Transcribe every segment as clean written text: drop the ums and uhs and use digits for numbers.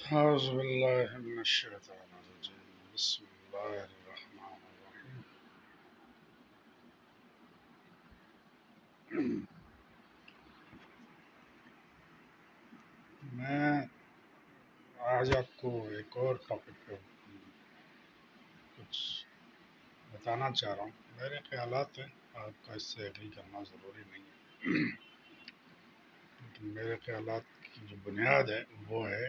أعوذ بالله من الشيطان الرجيم بسم الله الرحمن الرحیم. میں آج آپ کو ایک اور ٹاپک پہ کچھ بتانا چاہ رہا ہوں. میرے خیالات ہیں، آپ کا اس سے ایگری کرنا ضروری نہیں ہے، لیکن میرے خیالات کی جو بنیاد ہے وہ ہے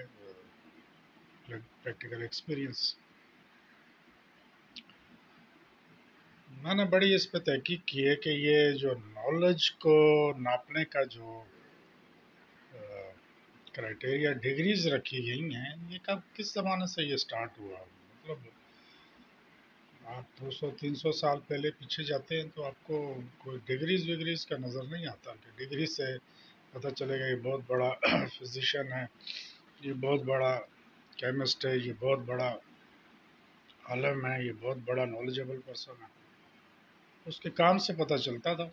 پریکٹیکل ایکسپیرئنس. میں نے بڑی اس پہ تحقیق کی ہے کہ یہ جو نالج کو ناپنے کا جو کرائٹیریا ڈگریز رکھی گئی ہیں، یہ کس زمانے سے یہ سٹارٹ ہوا. مطلب آپ 200 300 سال پہلے پیچھے جاتے ہیں تو آپ کو کوئی ڈگریز کا نظر نہیں آتا کہ ڈگری سے پتہ چلے گا یہ بہت بڑا فزیشین ہے، یہ بہت بڑا کیمسٹ ہے، یہ بہت بڑا عالم ہے، یہ بہت بڑا نالجبل پرسن ہے. اس کے کام سے پتہ چلتا تھا.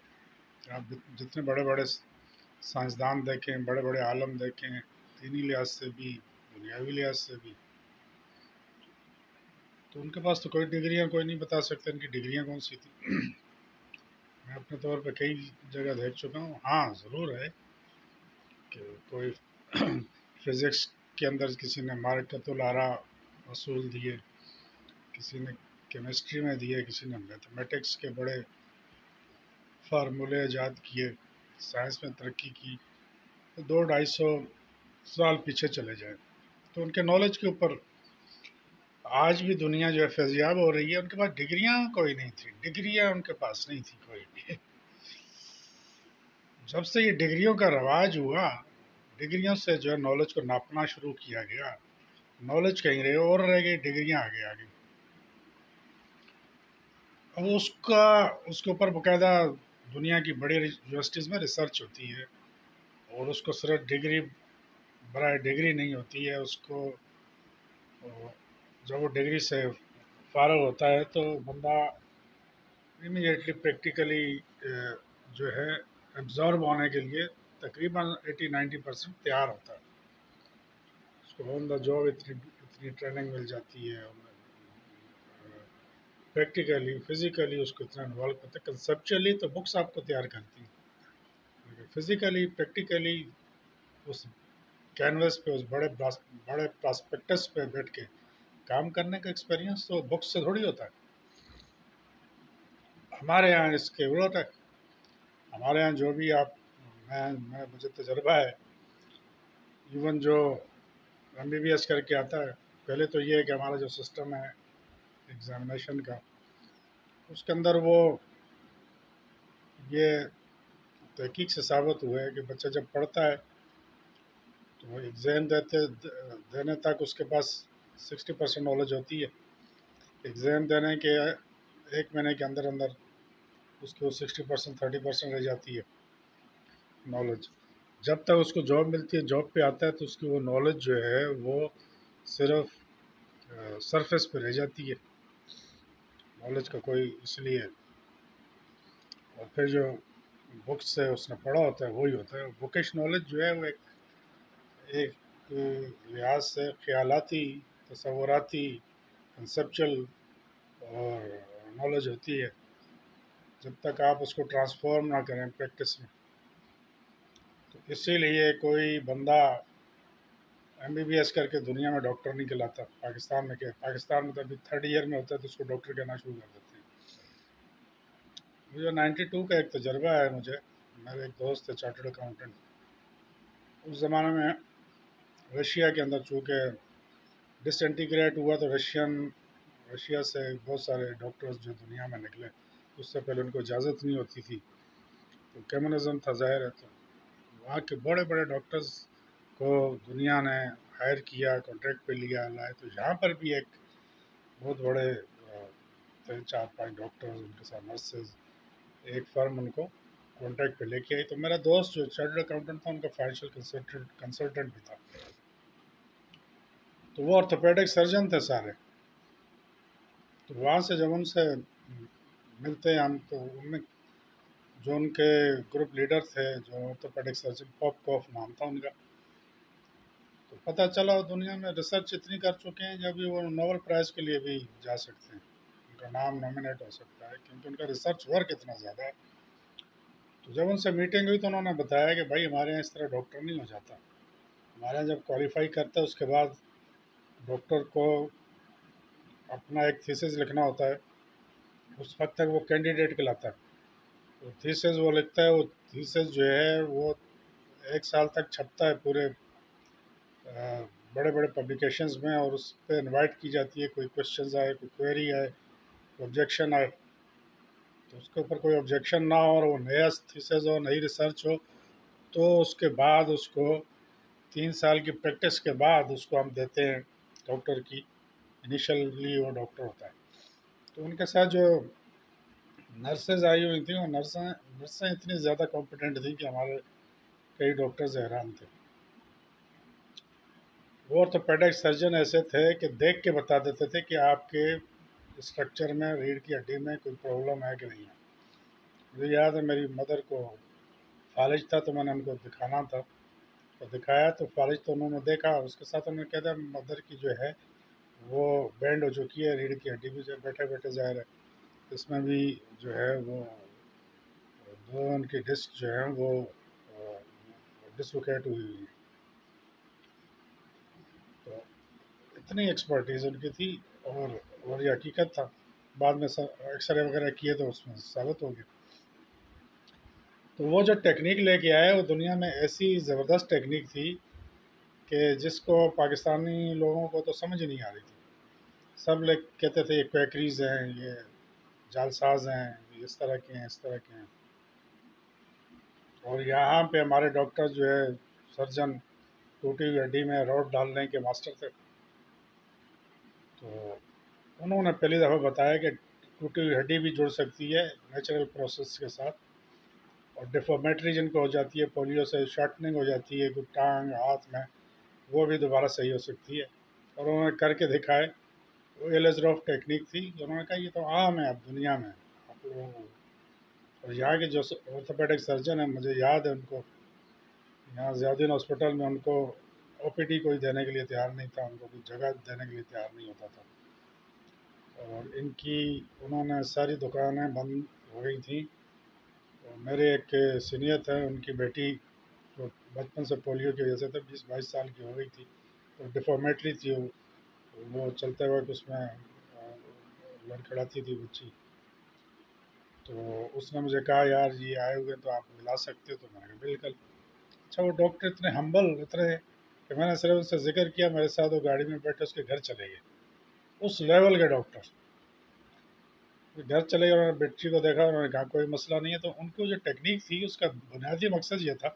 آپ جتنے بڑے بڑے سائنسدان دیکھیں، بڑے بڑے عالم دیکھیں، دینی لحاظ سے بھی دنیاوی لحاظ سے بھی، تو ان کے پاس تو کوئی ڈگریاں کوئی نہیں بتا سکتے ان کی ڈگریاں کون سی تھیں. میں اپنے طور پہ کئی جگہ دیکھ چکا ہوں. ہاں ضرور ہے کہ کوئی فزکس کے اندر کسی نے معرکۃ الارا اصول دیے، کسی نے کیمسٹری میں دیے، کسی نے میتھمیٹکس کے بڑے فارمولے ایجاد کیے، سائنس میں ترقی کی. 200 250 سال پیچھے چلے جائیں تو ان کے نالج کے اوپر آج بھی دنیا جو ہے فیضیاب ہو رہی ہے. ان کے پاس ڈگریاں کوئی نہیں تھی، ڈگریاں ان کے پاس نہیں تھی کوئی بھی. جب سے یہ ڈگریوں کا رواج ہوا، ڈگریوں سے جو ہے نالج کو ناپنا شروع کیا گیا. نالج کہیں رہے اور رہ گئی، ڈگریاں آگے آ گئی. اب اس کے اوپر باقاعدہ دنیا کی بڑی یونیورسٹیز میں ریسرچ ہوتی ہے، اور اس کو صرف ڈگری برائے ڈگری نہیں ہوتی ہے. اس کو جب وہ ڈگری سے فارغ ہوتا ہے تو بندہ امیڈیٹلی پریکٹیکلی جو ہے ایبزارب ہونے کے لیے تقریباً 80-90% تیار ہوتا ہے. اس کو آن دا جاب اتنی ٹریننگ مل جاتی ہے، پریکٹیکلی فزیکلی اس کو اتنا انوالو کرتے ہیں. کنسیپچولی تو بکس آپ کو تیار کرتی ہیں، فزیکلی پریکٹیکلی اس کینوس پہ، اس بڑے پراسپیکٹس پہ بیٹھ کے کام کرنے کا ایکسپیرینس تو بکس سے تھوڑی ہوتا ہے. ہمارے یہاں اس کے الٹ ہے. ہمارے یہاں جو بھی آپ مجھے تجربہ ہے، ایون جو MBBS کر کے آتا ہے، پہلے تو یہ ہے کہ ہمارا جو سسٹم ہے ایگزامینیشن کا، اس کے اندر وہ یہ تحقیق سے ثابت ہوا ہے کہ بچہ جب پڑھتا ہے تو وہ ایگزام دینے تک اس کے پاس 60% نالج ہوتی ہے. ایگزام دینے کے 1 مہینے کے اندر اندر اس کی وہ 60% 30% رہ جاتی ہے نالج. جب تک اس کو جاب ملتی ہے، جاب پہ آتا ہے تو اس کی وہ نالج جو ہے وہ صرف سرفیس پہ رہ جاتی ہے. نالج کا کوئی اس لیے، اور پھر جو بکس سے اس نے پڑھا ہوتا ہے وہی ہوتا ہے. بکش نالج جو ہے وہ ایک لحاظ سے خیالاتی، تصوراتی، کنسپچل اور نالج ہوتی ہے. جب تک آپ اس کو ٹرانسفارم نہ کریں پریکٹس میں، تو اسی لیے کوئی بندہ MBBS کر کے دنیا میں ڈاکٹر نہیں کہلاتا. پاکستان میں پاکستان میں تو ابھی 3rd ایئر میں ہوتا ہے تو اس کو ڈاکٹر کہنا شروع کر دیتے ہیں. مجھے 92 کا ایک تجربہ ہے. میرے ایک دوست ہے چارٹرڈ اکاؤنٹنٹ. اس زمانے میں رشیا کے اندر چونکہ ڈس انٹیگریٹ ہوا تو رشیا سے بہت سارے ڈاکٹرز جو دنیا میں نکلے، اس سے پہلے ان کو اجازت نہیں ہوتی تھی، تو کمیونزم تھا ظاہر ہے. تو وہاں کے بڑے بڑے ڈاکٹرز کو دنیا نے ہائر کیا، کانٹریکٹ پہ لیا، لائے. تو یہاں پر بھی ایک بہت بڑے 3 4 5 ڈاکٹرز، ان کے ساتھ نرسز، ایک فرم ان کو کانٹریکٹ پہ لے کے آئی. تو میرا دوست جو چارٹرڈ اکاؤنٹنٹ تھا، ان کا فائنینشیل کنسلٹنٹ بھی تھا. تو وہ آرتھوپیڈک سرجن تھے سارے. تو وہاں سے جب ان سے ملتے ہیں ہم، تو ان میں جو ان کے گروپ لیڈر تھے، جو آرتھوپیڈک سرجن، پاپ کوف نام تھا ان کا، تو پتہ چلا دنیا میں ریسرچ اتنی کر چکے ہیں جب وہ نوبل پرائز کے لیے بھی جا سکتے ہیں، ان کا نام نامنیٹ ہو سکتا ہے کیونکہ ان کا ریسرچ ورک اتنا زیادہ ہے۔ تو جب ان سے میٹنگ ہوئی تو انہوں نے بتایا کہ بھائی ہمارے یہاں اس طرح ڈاکٹر نہیں ہو جاتا، ہمارے یہاں جب کوالیفائی کرتا ہے اس کے بعد ڈاکٹر کو اپنا ایک تھیسس لکھنا ہوتا ہے، اس وقت تک وہ کینڈیڈیٹ کہلاتا ہے، وہ تھیسس وہ لکھتا ہے، وہ تھیسس جو ہے وہ 1 سال تک چھپتا ہے پورے بڑے بڑے پبلیکیشنز میں، اور اس پہ انوائٹ کی جاتی ہے، کوئی کوشچنز آئے، کوئی کوئری آئے، کوئی آبجیکشن آئے، تو اس کے اوپر کوئی آبجیکشن نہ ہو اور وہ نیا تھیسس ہو، نئی ریسرچ ہو، تو اس کے بعد اس کو 3 سال کی پریکٹس کے بعد اس کو ہم دیتے ہیں ڈاکٹر کی، انیشلی وہ ڈاکٹر ہوتا ہے۔ تو ان کے ساتھ جو نرسز آئی ہوئی تھیں، وہ نرسیں اتنی زیادہ کمپیٹنٹ تھیں کہ ہمارے کئی ڈاکٹرز حیران تھے۔ وہ آرتھوپیڈک سرجن ایسے تھے کہ دیکھ کے بتا دیتے تھے کہ آپ کے اسٹرکچر میں، ریڑھ کی ہڈی میں کوئی پرابلم ہے کہ نہیں ہے۔ مجھے یاد ہے میری مدر کو فالج تھا تو میں نے ان کو دکھانا تھا، تو دکھایا تو فالج تو انہوں نے دیکھا، اس کے ساتھ انہوں نے کہا تھا مدر کی جو ہے وہ بینڈ ہو چکی ہے، ریڑھ کی ہڈی بھی جو بیٹھے بیٹھے ظاہر ہے، اس میں بھی جو ہے وہ دو ان کی ڈسک جو ہیں وہ ڈسلوکیٹ ہوئی ہوئی ہے۔ تو اتنی ایکسپرٹیز ان کی تھی، اور یہ حقیقت تھا، بعد میں ایکس رے وغیرہ کیے تو اس میں ثابت ہو گیا۔ تو وہ جو ٹیکنیک لے کے آئے وہ دنیا میں ایسی زبردست ٹیکنیک تھی کہ جس کو پاکستانی لوگوں کو تو سمجھ نہیں آ رہی تھی، سب لوگ کہتے تھے یہ کویکریز ہیں، یہ جعل ساز ہیں، یہ اس طرح کے ہیں، اس طرح کے ہیں۔ اور یہاں پہ ہمارے ڈاکٹر جو ہے سرجن ٹوٹی ہوئی ہڈی میں روڈ ڈالنے کے ماسٹر تھے، تو انہوں نے پہلی دفعہ بتایا کہ ٹوٹی ہوئی ہڈی بھی جڑ سکتی ہے نیچرل پروسیس کے ساتھ، اور ڈیفارمیٹری جن کو ہو جاتی ہے پولیو سے، شارٹنگ ہو جاتی ہے کوئی ٹانگ ہاتھ میں، وہ بھی دوبارہ صحیح ہو سکتی ہے۔ اور انہوں نے کر کے دکھائے، وہ ایلزروف ٹیکنیک تھی، انہوں نے کہا یہ تو عام ہے اب دنیا میں آپ لوگوں کو۔ اور یہاں کے جو آرتھوپیڈک سرجن ہیں، مجھے یاد ہے ان کو یہاں ضیاءالدین ہاسپٹل میں ان کو او پی ڈی کوئی دینے کے لیے تیار نہیں تھا، ان کو کوئی جگہ دینے کے لیے تیار نہیں ہوتا تھا، اور ان کی انہوں نے ساری دکانیں بند ہو گئی تھیں۔ اور میرے ایک سینئر تھے، ان کی بیٹی جو بچپن سے پولیو کی وجہ سے تھے، 20-22 سال کی ہو گئی تھی، اور ڈیفارمیٹری تھی، وہ چلتے وقت اس میں لڑکھڑاتی تھی بچی، تو اس نے مجھے کہا یار یہ آئے ہوئے تو آپ ملا سکتے ہو، تو میں نے کہا بالکل۔ اچھا وہ ڈاکٹر اتنے ہمبل اتنے کہ میں نے صرف اس سے ذکر کیا، میرے ساتھ وہ گاڑی میں بیٹھے اس کے گھر چلے گئے، اس لیول کے ڈاکٹر گھر چلے گئے، انہوں نے بچی کو دیکھا، انہوں نے کہا کوئی مسئلہ نہیں ہے۔ تو ان کو جو ٹیکنیک تھی اس کا بنیادی مقصد یہ تھا،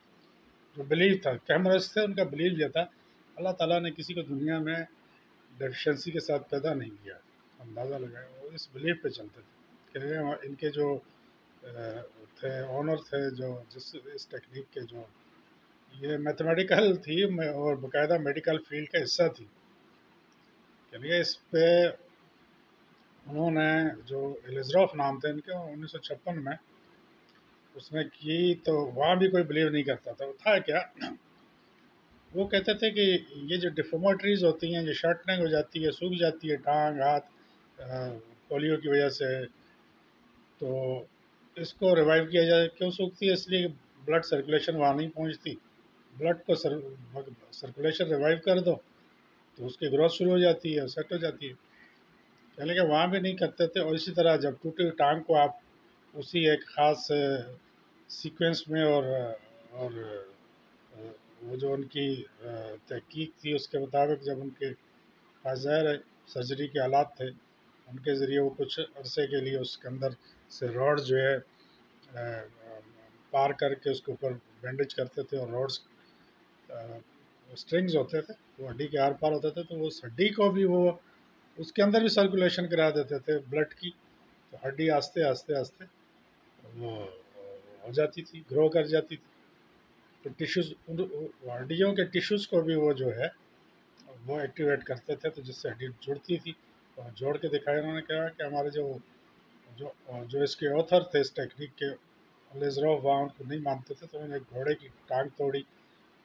جو بلیو تھا، کیمرس تھے ان کا بلیو یہ تھا، اللہ تعالیٰ نے کسی کو دنیا میں ڈیفیشنسی کے ساتھ پیدا نہیں کیا، اندازہ لگایا، وہ اس بلیو پہ چلتے تھے کہ ان کے جو تھے آنر تھے، جو اس ٹیکنیک کے جو یہ میتھمیٹیکل تھی اور باقاعدہ میڈیکل فیلڈ کا حصہ تھی، یعنی اس پہ انہوں نے جو ایلزروف نام تھے ان کے، 1956 میں اس نے کی، تو وہاں بھی کوئی بلیو نہیں کرتا تھا۔ وہ تھا کیا، وہ کہتے تھے کہ یہ جو ڈیفارمیٹریز ہوتی ہیں، جو شارٹنگ ہو جاتی ہے، سوکھ جاتی ہے ٹانگ ہاتھ پولیو کی وجہ سے، تو اس کو ریوائیو کیا جائے۔ کیوں سوکھتی ہے؟ اس لیے کہ بلڈ سرکولیشن وہاں نہیں پہنچتی، بلڈ کو سرکولیشن ریوائیو کر دو تو اس کی گروتھ شروع ہو جاتی ہے، سیٹ ہو جاتی ہے، یعنی کہ وہاں بھی نہیں کرتے تھے۔ اور اسی طرح جب ٹوٹی ہوئی ٹانگ کو آپ اسی ایک خاص سیکوینس میں اور وہ جو ان کی تحقیق تھی اس کے مطابق، جب ان کے ظاہر ہے سرجری کے آلات تھے، ان کے ذریعے وہ کچھ عرصے کے لیے اس کے اندر سے راڈ جو ہے پار کر کے اس کے اوپر بینڈیج کرتے تھے، اور راڈس اسٹرنگز ہوتے تھے وہ ہڈی کے آر پار ہوتے تھے، تو اس ہڈی کو بھی وہ اس کے اندر بھی سرکولیشن کرا دیتے تھے بلڈ کی، تو ہڈی آہستہ آہستہ آہستہ وہ ہو جاتی تھی، گرو کر جاتی تھی۔ تو ٹیشوز ہڈیوں کے ٹیشوز کو بھی وہ جو ہے وہ ایکٹیویٹ کرتے تھے، تو جس سے ہڈی جڑتی تھی، اور جوڑ کے دکھایا۔ انہوں نے کہا کہ ہمارے جو جو اس کے آتھر تھے اس ٹیکنیک کے، لیزروف، وہاں ان کو نہیں مانتے تھے، تو انہوں نے ایک گھوڑے کی ٹانگ توڑی،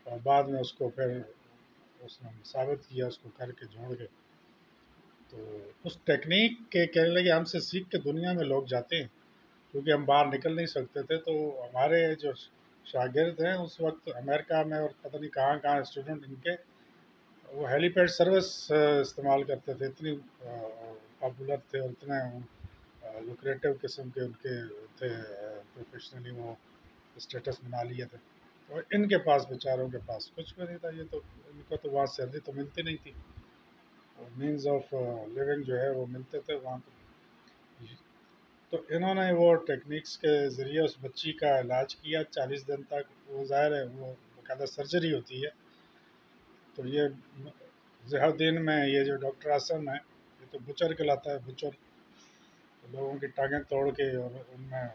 اور بعد میں اس کو پھر اس نے ثابت کیا اس کو کر کے جوڑ کے. تو اس ٹیکنیک کے کہنے لگے ہم سے سیکھ کے دنیا میں لوگ جاتے ہیں کیونکہ ہم باہر نکل نہیں سکتے تھے. تو ہمارے جو شاگرد ہیں اس وقت امریکہ میں اور پتہ نہیں کہاں کہاں اسٹوڈنٹ ان کے وہ ہیلی پیڈ سروس استعمال کرتے تھے. اتنی پاپولر تھے اور اتنے لوکریٹو قسم کے ان کے تھے. پروفیشنلی وہ اسٹیٹس بنا لیے تھے. اور ان کے پاس بیچاروں کے پاس کچھ بھی نہیں تھا. یہ تو ان کو تو وہاں سیلری تو ملتی نہیں تھی اور مینز آف لیونگ جو ہے وہ ملتے تھے وہاں پہ. تو انہوں نے وہ ٹیکنیکس کے ذریعے اس بچی کا علاج کیا 40 دن تک. وہ ظاہر ہے وہ باقاعدہ سرجری ہوتی ہے. تو یہ ضیاء الدین میں یہ جو ڈاکٹر اعظم ہے یہ تو بچر کہلاتا ہے. بچر لوگوں کی ٹانگیں توڑ کے اور ان میں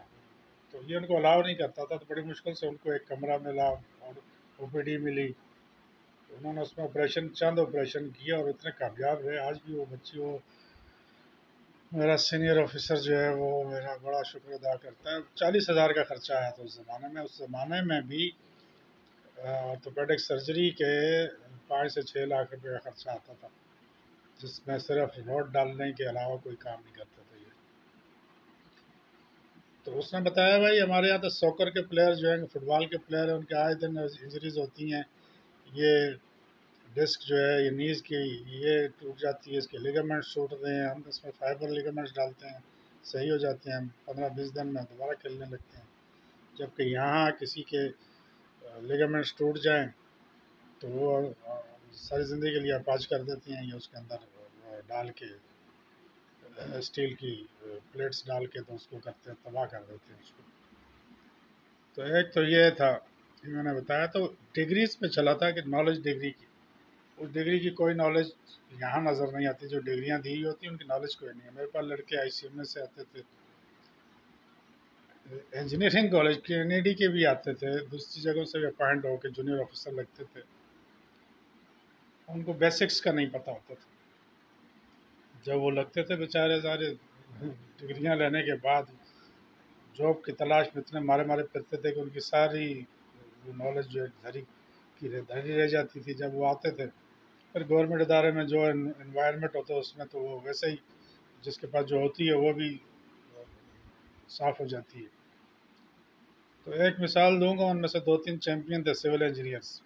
تو یہ ان کو الاؤ نہیں کرتا تھا. تو بڑی مشکل سے ان کو ایک کمرہ ملا اور او پی ڈی ملی. انہوں نے اس میں چند آپریشن کیا اور اتنے کامیاب رہے. آج بھی وہ بچی وہ میرا سینئر آفیسر جو ہے وہ میرا بڑا شکر ادا کرتا ہے. 40,000 کا خرچہ آیا تھا اس زمانے میں. اس زمانے میں بھی آرتھوپیڈک سرجری کے 5 سے 6 لاکھ روپے کا خرچہ آتا تھا جس میں صرف روڈ ڈالنے کے علاوہ کوئی کام نہیں کرتے تھے یہ. تو اس نے بتایا بھائی ہمارے یہاں تو سوکر کے پلیئر جو ہیں فٹ بال کے پلیئر ہیں ان کے آئے دن انجریز ہوتی ہیں. یہ ڈسک جو ہے یہ نیز کی یہ ٹوٹ جاتی ہے. اس کے لیگامنٹس ٹوٹتے ہیں. ہم اس میں فائبر لیگامنٹس ڈالتے ہیں صحیح ہو جاتے ہیں. 15-20 دن میں دوبارہ کھیلنے لگتے ہیں. جبکہ یہاں کسی کے لیگامنٹس ٹوٹ جائیں تو وہ ساری زندگی کے لیے اپاچ کر دیتی ہیں. یہ اس کے اندر ڈال کے اسٹیل کی پلیٹس ڈال کے تو اس کو کرتے ہیں تباہ کر دیتے ہیں اس کو. تو ایک تو یہ تھا کہ میں نے بتایا. تو ڈگریز پہ چلا تھا کہ نالج ڈگری کی. اس ڈگری کی کوئی نالج یہاں نظر نہیں آتی. جو ڈگریاں دی ہوتی ہیں ان کی نالج کوئی نہیں ہے. میرے پاس لڑکے آئی سی ایم ایس سے آتے تھے, انجینئرنگ کالج کے این ای ڈی کے بھی آتے تھے, دوسری جگہوں سے بھی اپائنٹ ہو کے جونیئر آفیسر لگتے تھے. ان کو بیسکس کا نہیں پتہ ہوتا تھا. جب وہ لگتے تھے بیچارے سارے ڈگریاں لینے کے بعد جاب کی تلاش میں اتنے مارے مارے پھرتے تھے کہ ان کی ساری نالج جو ہے دھری رہ جاتی تھی. جب وہ آتے تھے پھر گورنمنٹ ادارے میں جو انوائرمنٹ ہوتا ہے اس میں تو وہ ویسے ہی جس کے پاس جو ہوتی ہے وہ بھی صاف ہو جاتی ہے. تو ایک مثال دوں گا. ان میں سے 2-3 چیمپئن تھے سول انجینئرس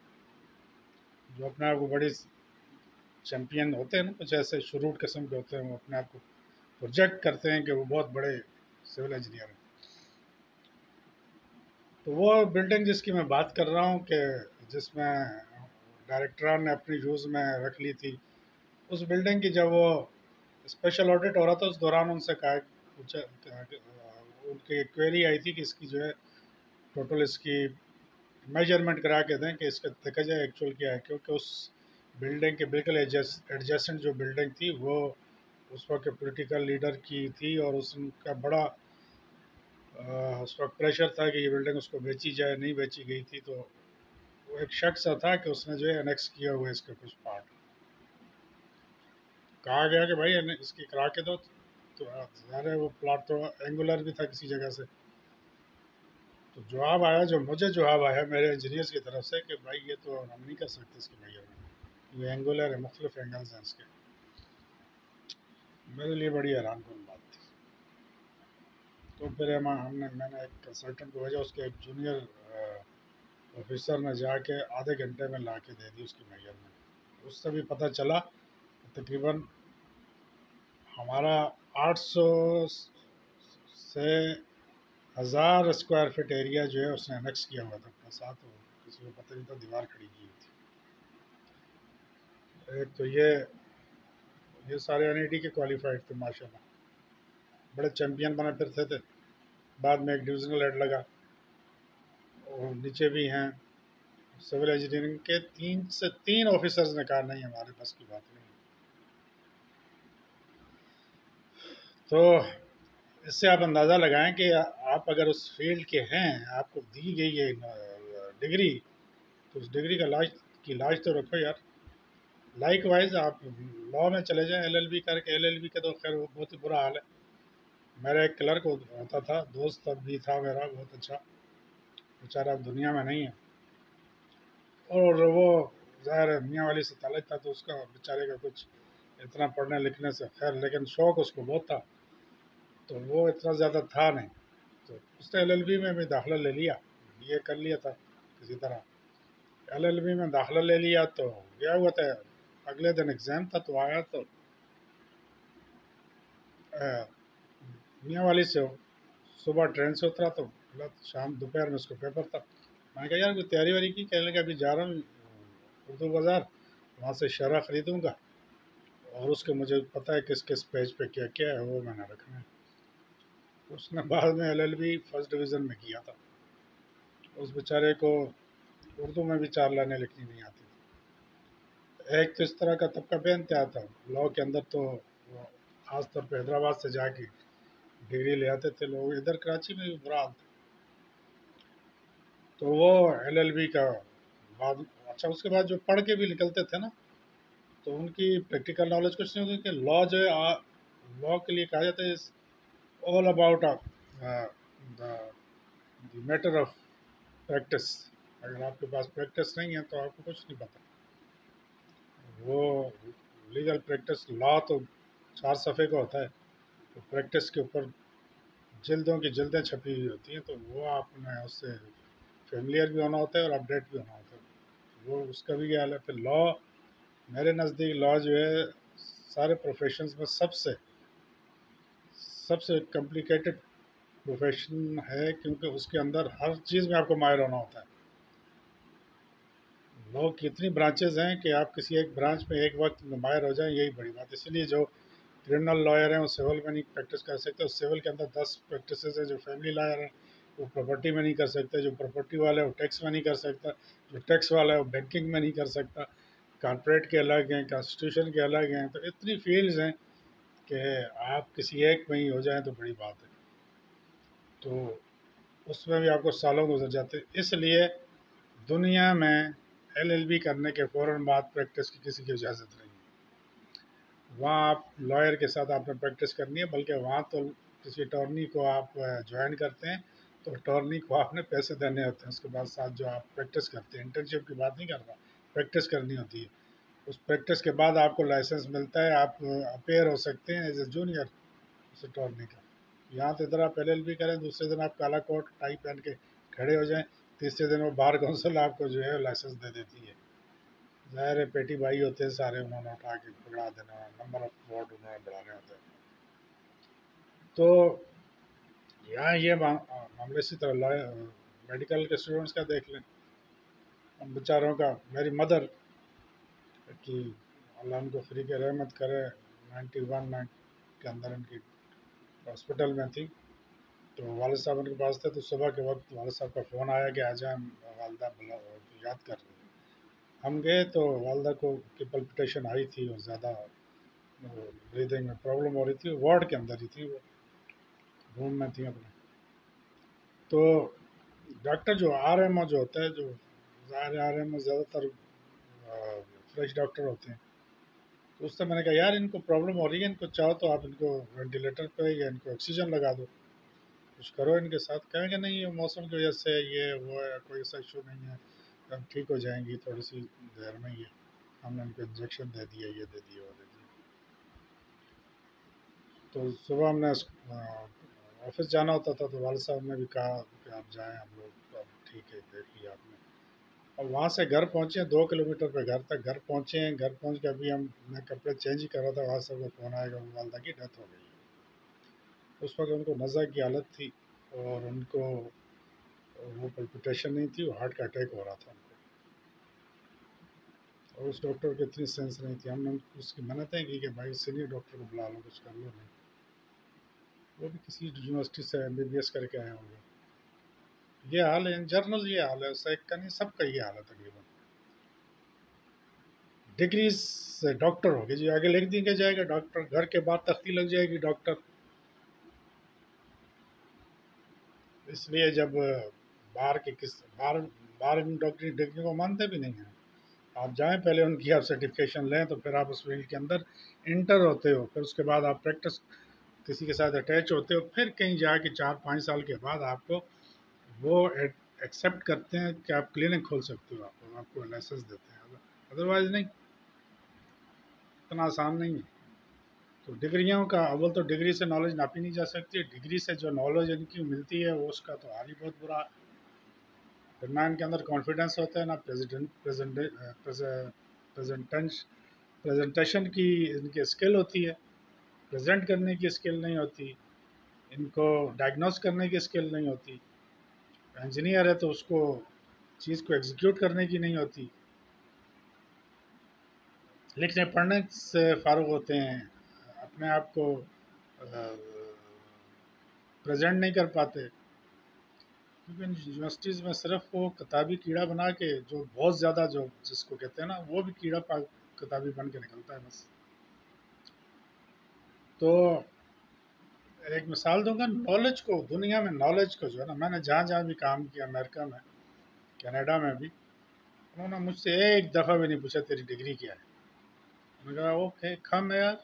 جو اپنے آپ کو بڑی چیمپئن ہوتے ہیں نا, کچھ ایسے شروٹ قسم کے ہوتے ہیں. وہ اپنے آپ کو پروجیکٹ کرتے ہیں کہ وہ بہت بڑے سول انجینئر ہیں. تو وہ بلڈنگ جس کی میں بات کر رہا ہوں کہ جس میں ڈائریکٹران نے اپنی یوز میں رکھ لی تھی, اس بلڈنگ کی جب وہ اسپیشل آڈٹ ہو رہا تھا اس دوران ان سے ان کی کوئری آئی تھی کہ اس کی جو ہے ٹوٹل اس کی میجرمنٹ کرا کے دیں کہ اس کا دیکھا جائے ایکچوئل کیا ہے. کیونکہ اس بلڈنگ کے بالکل ایڈجسٹنٹ جو بلڈنگ تھی وہ اس وقت پولیٹیکل لیڈر کی تھی اور اس کا بڑا اس وقت پریشر تھا کہ یہ بلڈنگ اس کو بیچی جائے. نہیں بیچی گئی تھی تو وہ ایک شخص تھا کہ اس نے جو ہے انیکس کیا ہوا اس کے کچھ پارٹ. کہا گیا کہ بھائی اس کی کرا کے دو. تو ظاہر ہے وہ پلاٹ تو اینگولر بھی تھا کسی جگہ سے. تو جواب آیا جو مجھے جواب آیا میرے انجینئرس کی طرف سے کہ بھائی یہ تو ہم نہیں کر سکتے اس کی میجرمنٹ, یہ اینگولر ہے, مختلف اینگلز ہیں اس کے. میرے لیے بڑی حیران کن بات تھی. تو پھر میں نے ایک کنسلٹنٹ کو بھیجا. اس کے ایک جونیئر آفیسر نے جا کے آدھے گھنٹے میں لا کے دے دی اس کی میجرمنٹ. اس سے بھی پتہ چلا تقریباً ہمارا 800 سے 1000 اسکوائر فٹ ایریا جو ہے اس نے انیکس کیا ہوا تھا اپنے ساتھ. کسی کو پتہ نہیں تھا, دیوار کھڑی کی ہوئی تھی. ایک تو یہ سارے این ای ڈی کے کوالیفائڈ تھے ماشاء اللہ, بڑے چیمپئن بنے پھرتے تھے. بعد میں ایک ڈویژنل ہیڈ لگا اور نیچے بھی ہیں سول انجینئرنگ کے 3 آفیسرز نے کہا نہیں ہمارے بس کی بات نہیں. تو اس سے آپ اندازہ لگائیں کہ آپ اگر اس فیلڈ کے ہیں, آپ کو دی گئی ہے ڈگری, تو اس ڈگری کا لاج تو رکھو یار. لائک وائز آپ لاء میں چلے جائیں ایل ایل بی کر کے. ایل ایل بی کا تو خیر وہ بہت ہی برا حال ہے. میرا ایک کلرک ہوتا تھا, دوست تب بھی تھا میرا بہت اچھا, بیچارہ اب دنیا میں نہیں ہے. اور وہ ظاہر ہے میاں والی سے تعلق تھا تو اس کا بیچارے کا کچھ اتنا پڑھنے لکھنے سے خیر، لیکن شوق اس کو بہت تھا، تو وہ اتنا زیادہ تھا نہیں، تو اس نے LLB میں بھی داخلہ لے لیا، BA کر لیا تھا کسی طرح، LLB میں داخلہ لے لیا تو گیا ہوا تھا، اگلے دن ایگزام تھا تو آیا تو میاں والی سے صبح ٹرین سے اترا تو شام دوپہر میں اس کو پیپر تھا، میں نے کہا یار کوئی تیاری واری کی، کہنے لگا ابھی جا رہا ہوں اردو بازار، وہاں سے شرح خریدوں گا اور اس کے مجھے پتہ ہے کس کس پیج پہ کیا کیا ہے وہ میں نے رکھنا ہے. اس نے بعد میں LLB فرسٹ ڈویژن میں کیا تھا. اس بیچارے کو اردو میں بھی 4 لائنیں لکھنی نہیں آتی تھی. ایک تو اس طرح کا طبقہ بے انتہا تھا لاء کے اندر، تو وہ خاص طور پہ حیدرآباد سے جا کے ڈگری لے آتے تھے لوگ، ادھر کراچی میں بھی برا حال تھا. تو وہ LLB کا بعد، اچھا اس کے بعد جو پڑھ کے بھی نکلتے تھے نا تو ان کی پریکٹیکل نالج کچھ نہیں ہوتی کہ لاء جو ہے لاء کے لیے کہا جاتا ہے all about the matter of practice. اگر آپ کے پاس پریکٹس نہیں ہے تو آپ کو کچھ نہیں پتہ. وہ لیگل پریکٹس لاء تو 4 صفحے کا ہوتا ہے، تو پریکٹس کے اوپر جلدوں کی جلدیں چھپی ہوئی ہوتی ہیں، تو وہ آپ نے اس سے فیملیئر بھی ہونا ہوتا ہے اور اپڈیٹ بھی ہونا ہوتا ہے. وہ اس کا بھی یہ حال ہے. پھر لاء، میرے نزدیک لاء جو ہے سارے پروفیشنز میں سب سے کمپلیکیٹڈ پروفیشن ہے، کیونکہ اس کے اندر ہر چیز میں آپ کو ماہر ہونا ہوتا ہے. لاء کی اتنی برانچز ہیں کہ آپ کسی ایک برانچ میں ایک وقت میں ماہر ہو جائیں، یہی بڑی بات ہے. اسی لیے جو کرمنل لائر ہیں وہ سول میں نہیں پریکٹس کر سکتے، اور سول کے اندر 10 پریکٹسز ہیں. جو فیملی لائر ہیں وہ پراپرٹی میں نہیں کر سکتے، جو پراپرٹی والا ہے وہ ٹیکس میں نہیں کر سکتا، جو ٹیکس والا ہے وہ بینکنگ میں نہیں کر سکتا. کارپوریٹ کے الگ ہیں، کانسٹیٹیوشن کے الگ ہیں، تو اتنی فیلڈز ہیں کہ آپ کسی ایک میں ہی ہو جائیں تو بڑی بات ہے. تو اس میں بھی آپ کو سالوں گزر جاتے. اس لیے دنیا میں LLB کرنے کے فوراً بعد پریکٹس کی کسی کی اجازت نہیں ہے. وہاں آپ لائر کے ساتھ آپ نے پریکٹس کرنی ہے، بلکہ وہاں تو کسی اٹارنی کو آپ جوائن کرتے ہیں تو اٹارنی کو آپ نے پیسے دینے ہوتے ہیں. اس کے بعد ساتھ جو آپ پریکٹس کرتے ہیں، انٹرنشپ کی بات نہیں کر رہا، پریکٹس کرنی ہوتی ہے. اس پریکٹس کے بعد آپ کو لائسنس ملتا ہے، آپ اپیئر ہو سکتے ہیں ایز اے جونیئر اس اٹارنی کا. یہاں تو ادھر آپ LLB کریں، دوسرے دن آپ کالا کوٹ ٹائی پہن کے کھڑے ہو جائیں، تیسرے دن وہ بار کونسل آپ کو جو ہے لائسنس دے دیتی ہے. ظاہر ہے پیٹی بھائی ہوتے ہیں سارے، انہوں نے اٹھا کے پکڑا دینا، نمبر آف ووٹ انہوں نے بڑھانے ہوتے ہیں. تو یہاں یہ معاملے اسی طرح میڈیکل کے اسٹوڈنٹس کا دیکھ لیں. ان بیچاروں کا، میری مدر کی اللہ ان کو فریق رحمت کرے، 91 کے اندر ان کی ہاسپٹل میں تھی، تو والد صاحب ان کے پاس تھے، تو صبح کے وقت والد صاحب کا فون آیا کہ آ جائیں، والدہ یاد کر رہی ہیں. ہم گئے تو والدہ کو کی پلپٹیشن آئی تھی اور زیادہ بریدنگ میں پرابلم ہو رہی تھی. وارڈ کے اندر ہی تھی، وہ روم میں تھی اپنے. تو ڈاکٹر جو RM جو ہوتا ہے، جو ظاہر RM زیادہ تر فریش ڈاکٹر ہوتے ہیں، تو اس سے میں نے کہا یار ان کو پرابلم ہو رہی ہے، ان کو چاہو تو آپ ان کو وینٹیلیٹر پہ یا ان کو آکسیجن لگا دو، کچھ کرو ان کے ساتھ. کہیں کہ نہیں یہ موسم کی وجہ سے یہ وہ ہے، کوئی ایسا ایشو نہیں ہے، اب ٹھیک ہو جائیں گی تھوڑی سی دیر میں. یہ ہم نے ان کو انجیکشن دے دیا، یہ دے دیا، وہ دے دیا. تو صبح ہم نے آفس جانا ہوتا تھا تو والد صاحب نے بھی کہا کہ آپ جائیں، ہم لوگ اب ٹھیک ہے دیکھ لیا آپ نے. اور وہاں سے گھر پہنچے 2 کلومیٹر پہ گھر تک گھر پہنچے ہیں. گھر پہنچ کے ابھی میں کپڑے چینج ہی کر رہا تھا، والد صاحب کا فون آئے گا، والدہ کی ڈیتھ ہو گئی ہے. اس وقت ان کو نزع کی حالت تھی اور ان کو وہ پلپٹیشن نہیں تھی، وہ ہارٹ کا اٹیک ہو رہا تھا ان کو. اور اس ڈاکٹر کو اتنی سینس نہیں تھی. ہم نے اس کی منتیں کی کہ بھائی سینئر ڈاکٹر کو بلا لو، کچھ کر لو. نہیں، وہ بھی کسی یونیورسٹی سے MBBS کر کے آئے ہوں گے. یہ حال ہے جرنل، یہ حال ہے اس ایک کا نہیں، سب کا یہ حال ہے تقریباً. ڈگریز سے ڈاکٹر ہو گئے جی، آگے لکھ دیں گے جائے گا ڈاکٹر، گھر کے بعد تختی لگ جائے گی ڈاکٹر. اس لیے جب باہر کے باہر ان ڈاکٹری ڈگری کو مانتے بھی نہیں ہیں. آپ جائیں پہلے ان کی آپ سرٹیفکیشن لیں تو پھر آپ اس فیلڈ کے اندر انٹر ہوتے ہو، پھر اس کے بعد آپ پریکٹس کسی کے ساتھ اٹیچ ہوتے ہو، پھر کہیں جا کے 4-5 سال کے بعد آپ کو وہ ایکسیپٹ کرتے ہیں کہ آپ کلینک کھول سکتے ہو، آپ کو لائسنس دیتے ہیں. ادروائز نہیں، اتنا آسان نہیں ہے۔ تو ڈگریوں کا اول تو ڈگری سے نالج ناپی نہیں جا سکتی، ڈگری سے جو نالج ان کی ملتی ہے وہ اس کا تو حال ہی بہت برا ہے۔ پھر نہ ان کے اندر کانفیڈنس ہوتا ہے، نہ پریزنٹیشن کی ان کی اسکل ہوتی ہے، پریزنٹ کرنے کی اسکل نہیں ہوتی، ان کو ڈائگنوز کرنے کی اسکل نہیں ہوتی۔ انجینئر ہے تو اس کو چیز کو ایگزیکیوٹ کرنے کی نہیں ہوتی۔ لکھنے پڑھنے سے فارغ ہوتے ہیں، اپنے آپ کو پریزنٹ نہیں کر پاتے، کیونکہ یونیورسٹیز میں صرف وہ کتابی کیڑا بنا کے جو بہت زیادہ جو جس کو کہتے ہیں نا وہ بھی کیڑا کتابی بن کے نکلتا ہے بس۔ تو ایک مثال دوں گا نالج کو، دنیا میں نالج کو جو ہے نا، میں نے جہاں جہاں بھی کام کیا، امریکہ میں، کینیڈا میں بھی، انہوں نے مجھ سے ایک دفعہ بھی نہیں پوچھا تیری ڈگری کیا ہے۔ میں نے کہا okay come here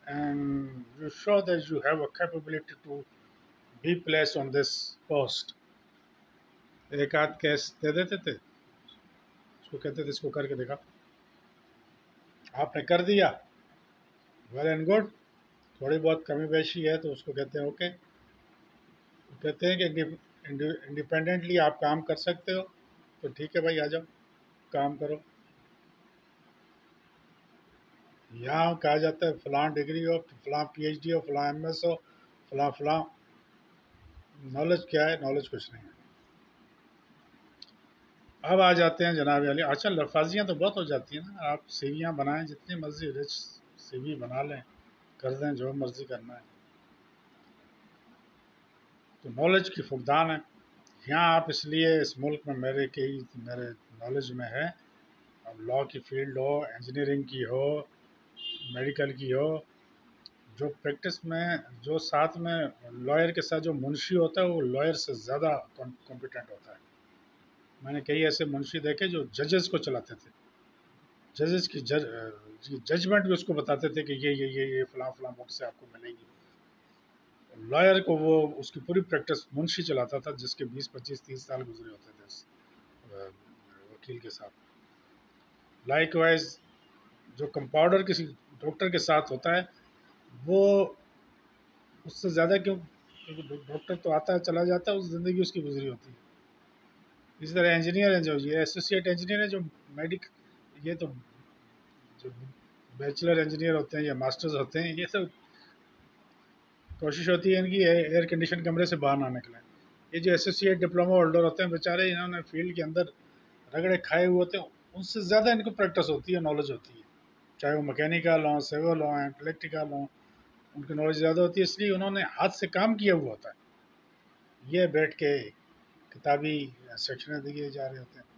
and you show that you have a capability to be place on this post. ایک آدھ کیس دے دیتے تھے، اس کو کہتے تھے اس کو کر کے دیکھا، آپ نے کر دیا ویل اینڈ گڈ، تھوڑی بہت کمی بیشی ہے تو اس کو کہتے ہیں اوکے، کہتے ہیں کہ انڈیپینڈنٹلی آپ کام کر سکتے ہو تو ٹھیک ہے بھائی آ جاؤ کام کرو۔ یہاں کہا جاتا ہے فلاں ڈگری ہو، فلاں پی ایچ ڈی ہو، فلاں ایم ایس ہو، فلاں فلاں، نالج کیا ہے؟ نالج کچھ نہیں ہے۔ اب آ جاتے ہیں جناب علی، اچھا لفاظیاں تو بہت ہو جاتی ہیں نا، آپ سیویاں بنائیں جتنی مرضی رچ سیوی بنا لیں، کر دیں جو مرضی کرنا ہے، تو نالج کی فقدان ہے یہاں۔ آپ اس لیے اس ملک میں میرے نالج میں ہے، اب لاء کی فیلڈ ہو، انجینئرنگ کی ہو، میڈیکل کی ہو، جو پریکٹس میں جو ساتھ میں لائر کے ساتھ جو منشی ہوتا ہے وہ لائر سے زیادہ کمپیٹنٹ ہوتا ہے۔ میں نے کئی ایسے منشی دیکھے جو ججز کو چلاتے تھے، ججز کی ججمنٹ بھی اس کو بتاتے تھے کہ یہ فلاں فلاں ووٹ سے آپ کو ملے گی۔ لائر کو وہ اس کی پوری پریکٹس منشی چلاتا تھا جس کے 20 25 30 سال گزرے ہوتے تھے اس وکیل کے ساتھ۔ لائک وائز جو کمپاؤنڈر کسی ڈاکٹر کے ساتھ ہوتا ہے وہ اس سے زیادہ کیوں، کیونکہ ڈاکٹر تو آتا ہے چلا جاتا ہے، اس زندگی اس کی گزری ہوتی ہے۔ اسی طرح انجینئر ہیں جو یہ ایسوسیٹ انجینئر ہیں جو یہ تو جو بیچلر انجینئر ہوتے ہیں یا ماسٹرز ہوتے ہیں، یہ سب کوشش ہوتی ہے ان کی ایئر کنڈیشن کمرے سے باہر نہ نکلیں۔ یہ جو ایسوسیٹ ڈپلوما ہولڈر ہوتے ہیں بیچارے، انہوں نے فیلڈ کے اندر رگڑے کھائے ہوئے ہوتے ہیں، ان سے زیادہ ان کو پریکٹس ہوتی ہے، نالج ہوتی ہے، چاہے وہ مکینیکل ہوں، سول ہوں، الیکٹریکل ہوں، ان کی نالج زیادہ ہوتی ہے، اس لیے انہوں نے ہاتھ سے کام کیا ہوا ہوتا ہے، یہ بیٹھ کے کتابی سیکشنیں دیے جا رہے ہوتے ہیں۔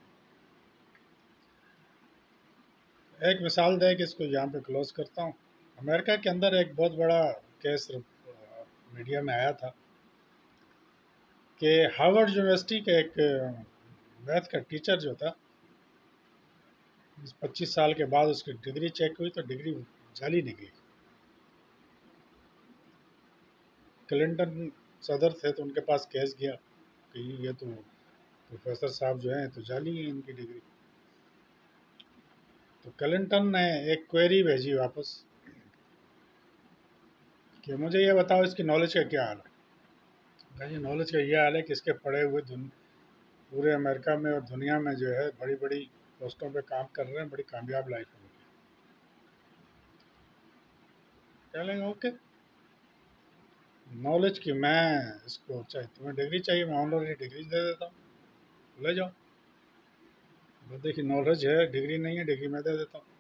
ایک مثال دے کہ اس کو یہاں پہ کلوز کرتا ہوں۔ امریکہ کے اندر ایک بہت بڑا کیس میڈیا میں آیا تھا کہ ہارورڈ یونیورسٹی کا ایک میتھ کا ٹیچر جو تھا، 25 سال کے بعد اس کی ڈگری چیک ہوئی تو ڈگری جعلی نکلی۔ کلنٹن صدر تھے تو ان کے پاس کیس گیا کہ یہ تو پروفیسر صاحب جو ہیں تو جعلی ہیں ان کی ڈگری۔ تو کلنٹن نے ایک کوئری بھیجی واپس کہ مجھے یہ بتاؤ اس کی نالج کا کیا حال ہے۔ جی نالج کا یہ حال ہے کہ اس کے پڑھے ہوئے پورے امریکہ میں اور دنیا میں جو ہے بڑی بڑی پوسٹوں پہ کام کر رہے ہیں، بڑی کامیاب لائف ہے۔ کہہ لیں گے اوکے نالج کی میں اس کو چاہے تمہیں ڈگری چاہیے میں آنرری ڈگری دے دیتا ہوں، لے جاؤ۔ دیکھیے نالج ہے ڈگری نہیں ہے، ڈگری میں دے دیتا ہوں۔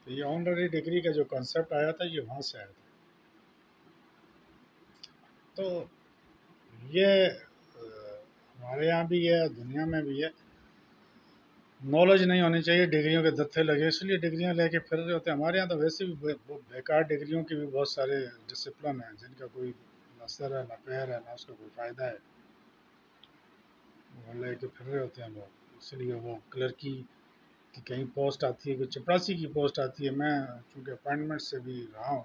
تو یہ آنرری ڈگری کا جو کانسیپٹ آیا تھا یہ وہاں سے آیا تھا۔ تو یہ ہمارے یہاں بھی ہے، دنیا میں بھی ہے، نالج نہیں ہونی چاہیے، ڈگریوں کے دتھے لگے اس لیے ڈگریاں لے کے پھر رہے ہوتے ہیں۔ ہمارے یہاں تو ویسے بھی بیکار ڈگریوں کے بھی بہت سارے ڈسپلن ہیں جن کا کوئی نہ سر ہے نہ پیر ہے نہ اس کا کوئی فائدہ ہے، وہ لے کے پھر رہے ہوتے ہیں لوگ۔ اس لیے وہ کلرکی کی کہیں پوسٹ آتی ہے، کوئی چپراسی کی پوسٹ آتی ہے، میں چونکہ اپائنٹمنٹ سے بھی رہا ہوں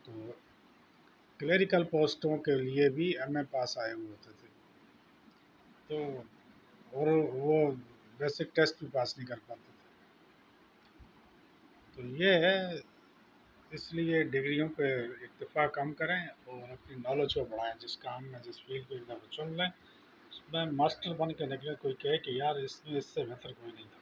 تو کلیریکل پوسٹوں کے لیے بھی ایم اے پاس آئے ہوئے ہوتے تھے، تو اور وہ بیسک ٹیسٹ بھی پاس نہیں کر پاتے تھے. تو یہ ہے، اس لیے ڈگریوں پہ اکتفا کم کریں اور اپنی نالج کو بڑھائیں. جس کام میں جس فیلڈ کو ایک دفعہ چن لیں، اس میں ماسٹر بن کے نکلے. کوئی کہے کہ یار اس میں اس سے بہتر کوئی نہیں تھا.